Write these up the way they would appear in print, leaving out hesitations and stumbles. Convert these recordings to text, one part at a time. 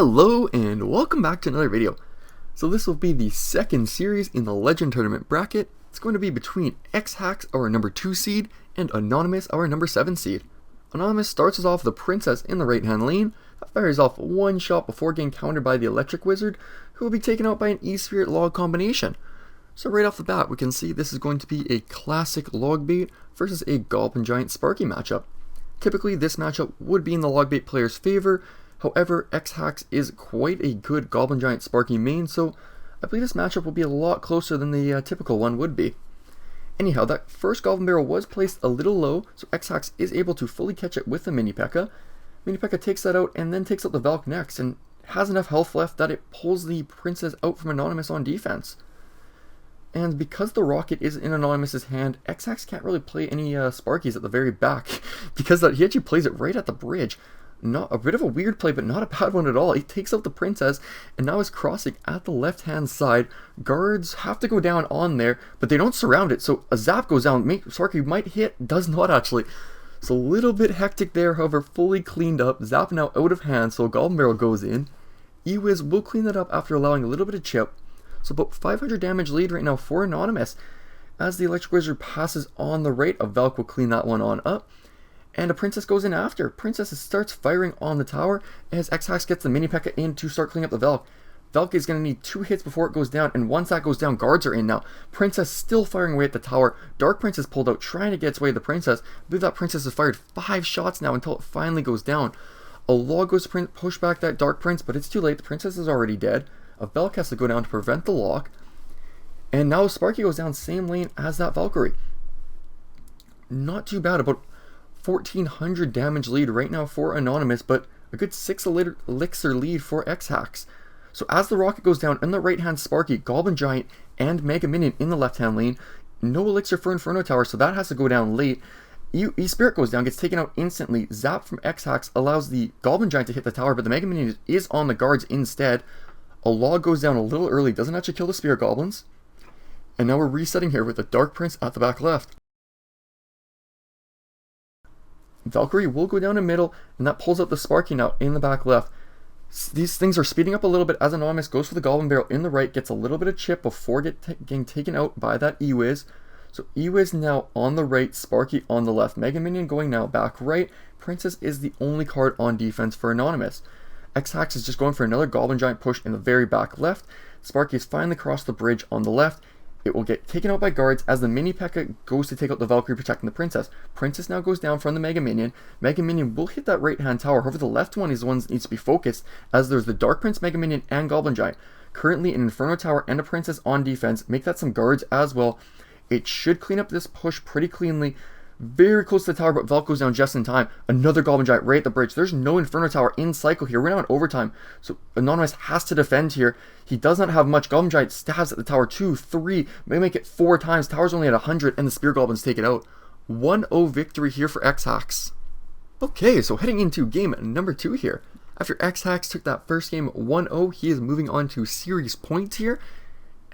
Hello and welcome back to another video. So this will be the second series in the Legend Tournament bracket. It's going to be between xhaxhwxt, our number 2 seed, and Anonymous, our number 7 seed. Anonymous starts us off with the Princess in the right hand lane, that fires off one shot before getting countered by the Electric Wizard, who will be taken out by an E-Spirit Log combination. So right off the bat we can see this is going to be a classic Log Bait versus a Goblin Giant Sparky matchup. Typically this matchup would be in the Log Bait player's favor. However, xhaxhwxt is quite a good Goblin Giant Sparky main, so I believe this matchup will be a lot closer than the typical one would be. Anyhow, that first Goblin Barrel was placed a little low, so xhaxhwxt is able to fully catch it with the Mini P.E.K.K.A. Mini P.E.K.K.A takes that out and then takes out the Valk next, and has enough health left that it pulls the Princess out from Anonymous on defense. And because the Rocket is in Anonymous's hand, xhaxhwxt can't really play any Sparkies at the very back, because he actually plays it right at the bridge. Not a bit of a weird play, but not a bad one at all. He takes out the Princess and now is crossing at the left hand side. Guards have to go down on there, but they don't surround it, so a zap goes down. Sparky might hit, does not actually. It's a little bit hectic there, however, fully cleaned up. Zap now out of hand, so Goblin Barrel goes in. E-Wiz will clean that up after allowing a little bit of chip. So about 500 damage lead right now for Anonymous. As the Electric Wizard passes on the right, a Valk will clean that one on up. And a Princess goes in after. Princess starts firing on the tower as xhaxhwxt gets the Mini P.E.K.K.A. in to start cleaning up the Valk. Valk is going to need 2 hits before it goes down, and once that goes down, guards are in now. Princess still firing away at the tower. Dark Prince is pulled out trying to get its way to the Princess. I believe that Princess has fired 5 shots now until it finally goes down. A log goes to push back that Dark Prince, but it's too late. The Princess is already dead. A Valk has to go down to prevent the lock. And now Sparky goes down same lane as that Valkyrie. Not too bad, about 1400 damage lead right now for Anonymous, but a good 6 elixir lead for xhaxhwxt. So as the Rocket goes down in the right hand, Sparky, Goblin Giant, and Mega Minion in the left hand lane. No elixir for Inferno Tower, so that has to go down late. E-Spirit goes down, gets taken out instantly. Zap from xhaxhwxt allows the Goblin Giant to hit the tower, but the Mega Minion is on the guards instead. A log goes down a little early, doesn't actually kill the Spirit Goblins. And now we're resetting here with the Dark Prince at the back left. Valkyrie will go down in middle, and that pulls out the Sparky now in the back left. These things are speeding up a little bit as Anonymous goes for the Goblin Barrel in the right, gets a little bit of chip before getting taken out by that E-Wiz. So E-Wiz now on the right, Sparky on the left. Mega Minion going now back right. Princess is the only card on defense for Anonymous. xhaxhwxt is just going for another Goblin Giant push in the very back left. Sparky is finally crossed the bridge on the left. It will get taken out by guards as the Mini P.E.K.K.A. goes to take out the Valkyrie protecting the Princess. Princess now goes down from the Mega Minion. Mega Minion will hit that right hand tower, however the left one is the one that needs to be focused, as there's the Dark Prince, Mega Minion, and Goblin Giant. Currently an Inferno Tower and a Princess on defense. Make that some guards as well. It should clean up this push pretty cleanly. Very close to the tower, but Valk goes down just in time. Another Goblin Giant right at the bridge. There's no Inferno Tower in cycle here. We're now in overtime, so Anonymous has to defend here. He does not have much. Goblin Giant stabs at the tower 2, 3, may make it 4 times. Tower's only at 100, and the Spear Goblins take it out. 1-0 victory here for xhaxhwxt. Okay, so heading into game number 2 here. After xhaxhwxt took that first game 1-0, he is moving on to series points here.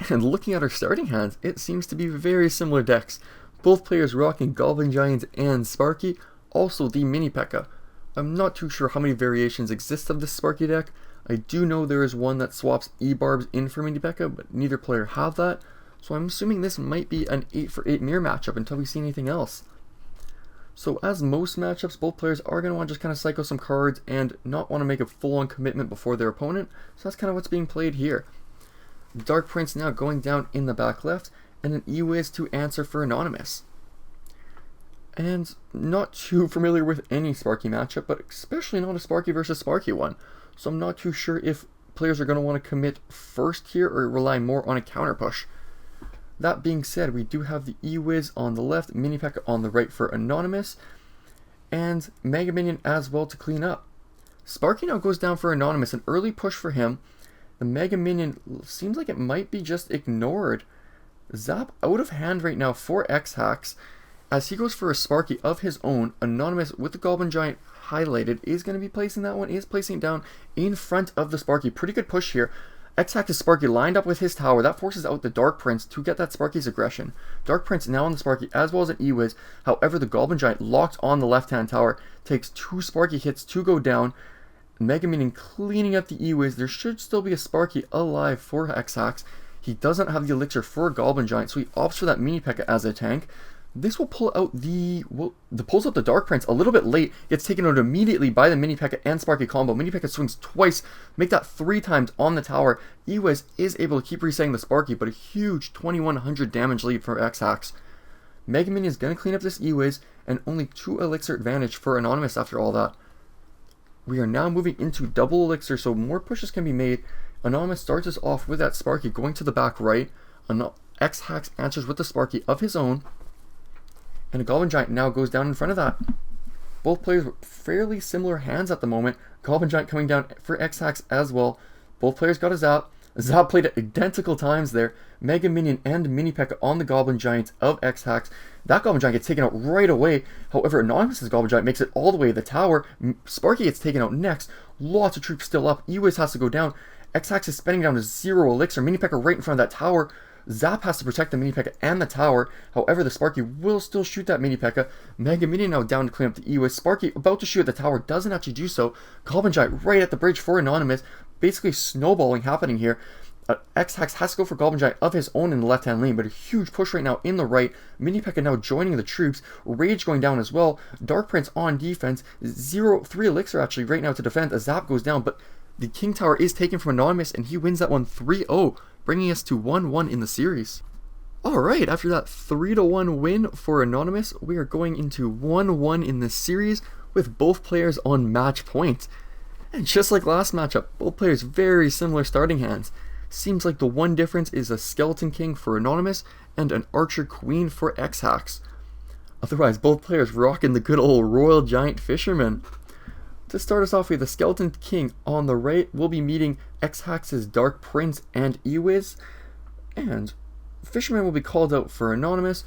And looking at our starting hands, it seems to be very similar decks. Both players rocking Goblin Giants and Sparky, also the Mini P.E.K.K.A. I'm not too sure how many variations exist of this Sparky deck. I do know there is one that swaps E-Barbs in for Mini P.E.K.K.A, but neither player have that. So I'm assuming this might be an 8-for-8 mirror matchup until we see anything else. So as most matchups, both players are going to want to just kind of cycle some cards and not want to make a full-on commitment before their opponent. So that's kind of what's being played here. Dark Prince now going down in the back left, and an E-Wiz to answer for Anonymous. And not too familiar with any Sparky matchup, but especially not a Sparky versus Sparky one. So I'm not too sure if players are going to want to commit first here or rely more on a counter push. That being said, we do have the E-Wiz on the left, Mini P.E.K.K.A on the right for Anonymous, and Mega Minion as well to clean up. Sparky now goes down for Anonymous, an early push for him. The Mega Minion seems like it might be just ignored. Zap out of hand right now for xhaxhwxt as he goes for a Sparky of his own. Anonymous with the Goblin Giant highlighted is going to be placing that one, is placing it down in front of the Sparky. Pretty good push here. xhaxhwxt's Sparky lined up with his tower. That forces out the Dark Prince to get that Sparky's aggression. Dark Prince now on the Sparky as well as an E-Wiz. However, the Goblin Giant locked on the left hand tower takes 2 Sparky hits to go down. Mega Minion cleaning up the E-Wiz. There should still be a Sparky alive for xhax. He doesn't have the elixir for a Goblin Giant, so he opts for that Mini P.E.K.K.A as a tank. This will pull out pulls out the Dark Prince a little bit late. Gets taken out immediately by the Mini P.E.K.K.A and Sparky combo. Mini P.E.K.K.A swings twice, make that 3 times on the tower. E-Wiz is able to keep resetting the Sparky, but a huge 2100 damage lead for xhax. Mega Minion is going to clean up this E-Wiz, and only 2 elixir advantage for Anonymous after all that. We are now moving into double elixir, so more pushes can be made. Anonymous starts us off with that Sparky going to the back right. xhax answers with the Sparky of his own, and a Goblin Giant now goes down in front of that. Both players with fairly similar hands at the moment. Goblin Giant coming down for xhax as well. Both players got a Zap. Zap played at identical times there. Mega Minion and Mini P.E.K.K.A on the Goblin Giant of xhax. That Goblin Giant gets taken out right away. However, Anonymous's Goblin Giant makes it all the way to the tower. Sparky gets taken out next. Lots of troops still up. E-Wiz has to go down. xhax is spending down to 0 elixir. Mini P.E.K.K.A right in front of that tower. Zap has to protect the Mini P.E.K.K.A and the tower. However, the Sparky will still shoot that Mini P.E.K.K.A. Mega Minion now down to clean up the E-Wiz. Sparky about to shoot at the tower, doesn't actually do so. Goblin Giant right at the bridge for Anonymous. Basically snowballing happening here. xhax has to go for Goblin Giant of his own in the left-hand lane, but a huge push right now in the right. Mini P.E.K.K.A now joining the troops. Rage going down as well. Dark Prince on defense. 3 elixir actually right now to defend. A Zap goes down, but the King Tower is taken from Anonymous, and he wins that one 3-0, bringing us to 1-1 in the series. Alright, after that 3-1 win for Anonymous, we are going into 1-1 in this series with both players on match point. And just like last matchup, both players very similar starting hands. Seems like the one difference is a Skeleton King for Anonymous and an Archer Queen for xhax. Otherwise, both players rocking the good old Royal Giant Fisherman. To start us off with the Skeleton King on the right, we'll be meeting xhax's Dark Prince and E-Wiz, and Fisherman will be called out for Anonymous,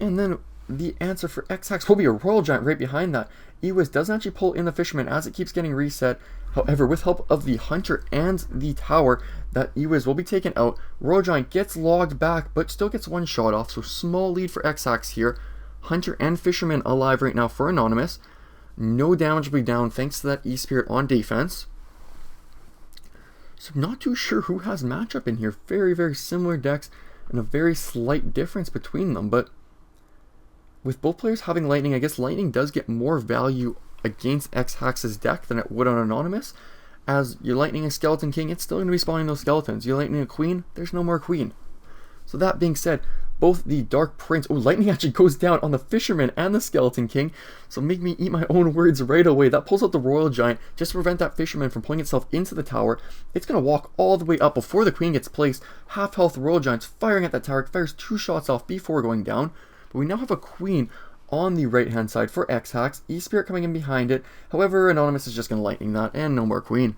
and then the answer for xhax will be a Royal Giant right behind that. E-Wiz doesn't actually pull in the Fisherman as it keeps getting reset. However, with help of the Hunter and the Tower, that E-Wiz will be taken out. Royal Giant gets logged back, but still gets 1 shot off, so small lead for xhax here. Hunter and Fisherman alive right now for Anonymous. No damage will be down thanks to that E-Spirit on defense. So I'm not too sure who has matchup in here. Very, very similar decks and a very slight difference between them. But with both players having Lightning, I guess Lightning does get more value against xhax's deck than it would on Anonymous. As you're Lightning a Skeleton King, it's still going to be spawning those skeletons. You're Lightning a Queen, there's no more Queen. So that being said, both the Dark Prince, Lightning actually goes down on the Fisherman and the Skeleton King, so make me eat my own words right away. That pulls out the Royal Giant just to prevent that Fisherman from pulling itself into the tower. It's going to walk all the way up before the Queen gets placed. Half health Royal Giant's firing at that tower, fires 2 shots off before going down. But we now have a Queen on the right hand side for xhax, E-Spirit coming in behind it. However, Anonymous is just going to Lightning that, and no more Queen.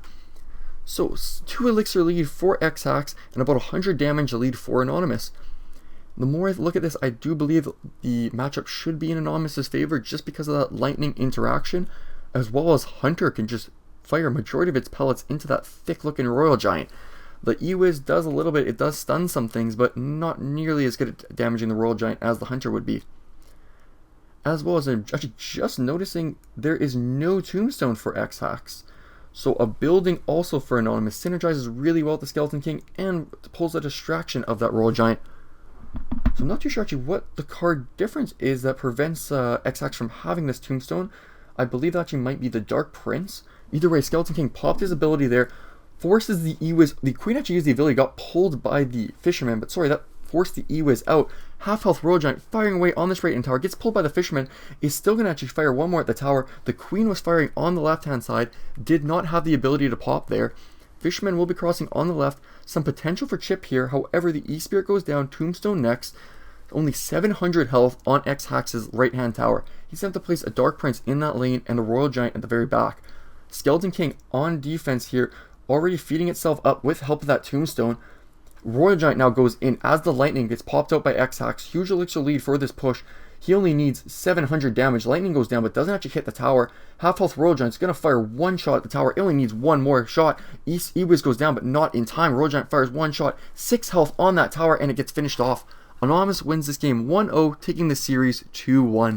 So 2 elixir lead for xhax, and about 100 damage lead for Anonymous. The more I look at this, I do believe the matchup should be in Anonymous's favor just because of that Lightning interaction, as well as Hunter can just fire a majority of its pellets into that thick-looking Royal Giant. The E-Wiz does a little bit, it does stun some things, but not nearly as good at damaging the Royal Giant as the Hunter would be. As well as I'm actually just noticing there is no tombstone for xhax. So a building also for Anonymous synergizes really well with the Skeleton King and pulls a distraction of that Royal Giant. So I'm not too sure actually what the card difference is that prevents xhax from having this tombstone. I believe that actually might be the Dark Prince. Either way, Skeleton King popped his ability there, forces the E-Wiz. The Queen actually used the ability, got pulled by the Fisherman, but sorry, that forced the E-Wiz out. Half health Royal Giant firing away on this right-hand tower, gets pulled by the Fisherman, is still going to actually fire 1 more at the tower. The Queen was firing on the left-hand side, did not have the ability to pop there. Fisherman will be crossing on the left, some potential for chip here. However, the E-Spirit goes down, Tombstone next. Only 700 health on xhax's right-hand tower. He's going to have to place a Dark Prince in that lane and a Royal Giant at the very back. Skeleton King on defense here, already feeding itself up with help of that Tombstone. Royal Giant now goes in as the Lightning gets popped out by xhax. Huge elixir lead for this push. He only needs 700 damage. Lightning goes down but doesn't actually hit the tower. Half health Royal Giant's going to fire 1 shot at the tower. It only needs 1 more shot. E-Wiz goes down but not in time. Royal Giant fires 1 shot. 6 health on that tower and it gets finished off. Anonymous wins this game 1-0, taking the series 2-1.